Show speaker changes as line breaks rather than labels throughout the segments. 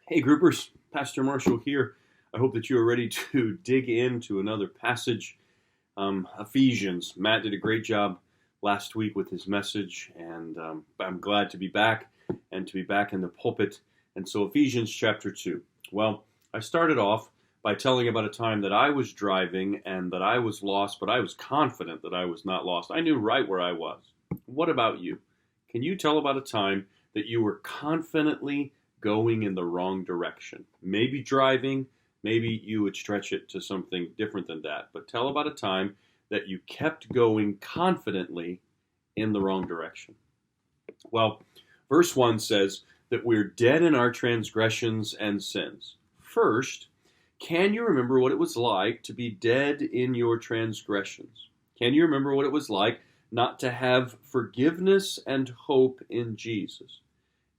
Hey, groupers, Pastor Marshall here. I hope that you are ready to dig into another passage, Ephesians. Matt did a great job last week with his message, and I'm glad to be back and to be back in the pulpit. And so, Ephesians chapter 2. Well, I started off by telling about a time that I was driving and that I was lost, but I was confident that I was not lost. I knew right where I was. What about you? Can you tell about a time that you were confidently going in the wrong direction? Maybe driving, maybe you would stretch it to something different than that. But tell about a time that you kept going confidently in the wrong direction. Well, verse 1 says that we're dead in our transgressions and sins. First, can you remember what it was like to be dead in your transgressions? Can you remember what it was like not to have forgiveness and hope in Jesus?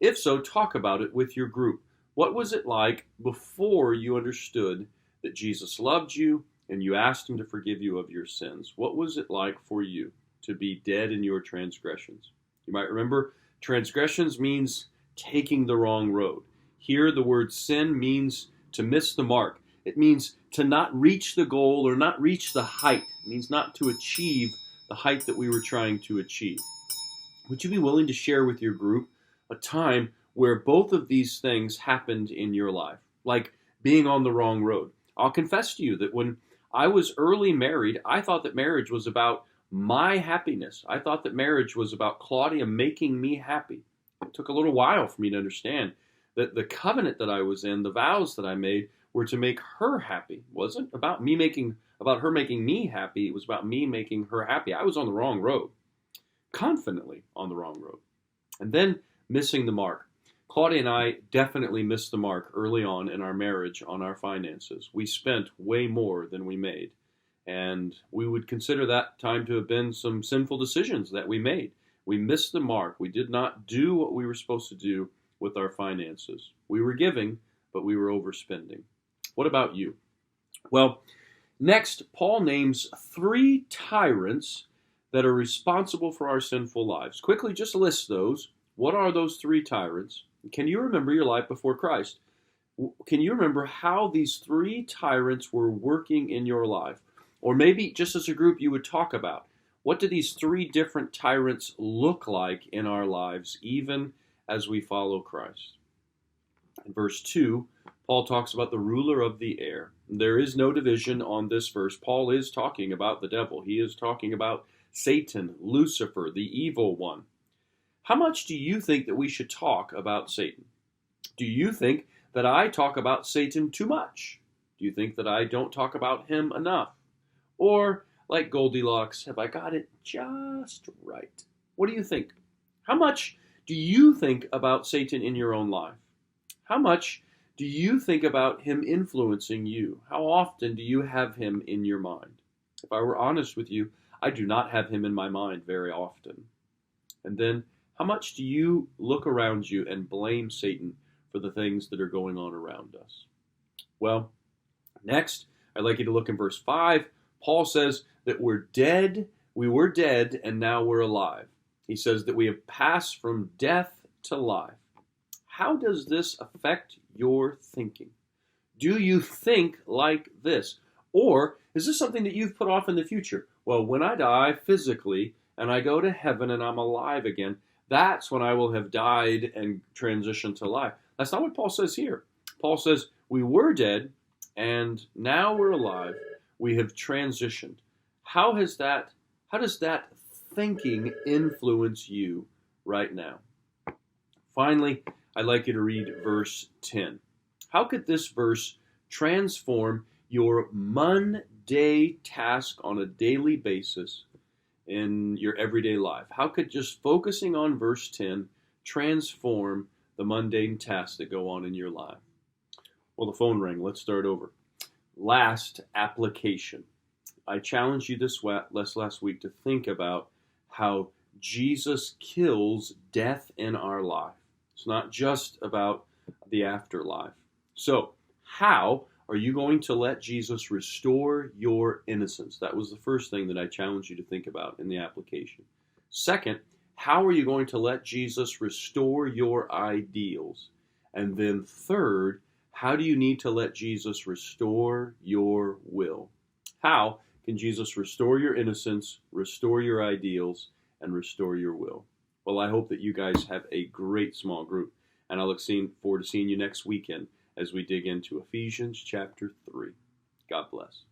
If so, talk about it with your group. What was it like before you understood that Jesus loved you and you asked him to forgive you of your sins? What was it like for you to be dead in your transgressions? You might remember transgressions means taking the wrong road. Here, the word sin means to miss the mark. It means to not reach the goal or not reach the height. It means not to achieve the height that we were trying to achieve. Would you be willing to share with your group a time where both of these things happened in your life, like being on the wrong road? I'll confess to you that when I was early married, I thought that marriage was about my happiness. I thought that marriage was about Claudia making me happy. It took a little while for me to understand that the covenant that I was in, the vows that I made, were to make her happy. It wasn't about her making me happy. It was about me making her happy. I was on the wrong road, confidently on the wrong road. And then missing the mark. Claudia and I definitely missed the mark early on in our marriage on our finances. We spent way more than we made. And we would consider that time to have been some sinful decisions that we made. We missed the mark. We did not do what we were supposed to do with our finances. We were giving, but we were overspending. What about you? Well, next, Paul names 3 tyrants that are responsible for our sinful lives. Quickly, just list those. What are those 3 tyrants? Can you remember your life before Christ? Can you remember how these 3 tyrants were working in your life? Or maybe just as a group you would talk about, what do these 3 different tyrants look like in our lives, even as we follow Christ? In verse 2, Paul talks about the ruler of the air. There is no division on this verse. Paul is talking about the devil. He is talking about Satan, Lucifer, the evil one. How much do you think that we should talk about Satan? Do you think that I talk about Satan too much? Do you think that I don't talk about him enough? Or, like Goldilocks, have I got it just right? What do you think? How much do you think about Satan in your own life? How much do you think about him influencing you? How often do you have him in your mind? If I were honest with you, I do not have him in my mind very often. And then, how much do you look around you and blame Satan for the things that are going on around us? Well, next, I'd like you to look in verse 5. Paul says that we were dead, and now we're alive. He says that we have passed from death to life. How does this affect your thinking? Do you think like this? Or is this something that you've put off in the future? Well, when I die physically and I go to heaven and I'm alive again, that's when I will have died and transitioned to life. That's not what Paul says here. Paul says we were dead and now we're alive. We have transitioned. How does that thinking influence you right now? Finally, I'd like you to read verse 10. How could this verse transform your Monday task on a daily basis in your everyday life? How could just focusing on verse 10 transform the mundane tasks that go on in your life? Well, the phone rang. Let's start over. Last application. I challenged you this last week to think about how Jesus kills death in our life. It's not just about the afterlife. So, how are you going to let Jesus restore your innocence? That was the first thing that I challenged you to think about in the application. Second, how are you going to let Jesus restore your ideals? And then third, how do you need to let Jesus restore your will? How can Jesus restore your innocence, restore your ideals, and restore your will? Well, I hope that you guys have a great small group, and I look forward to seeing you next weekend as we dig into Ephesians chapter 3. God bless.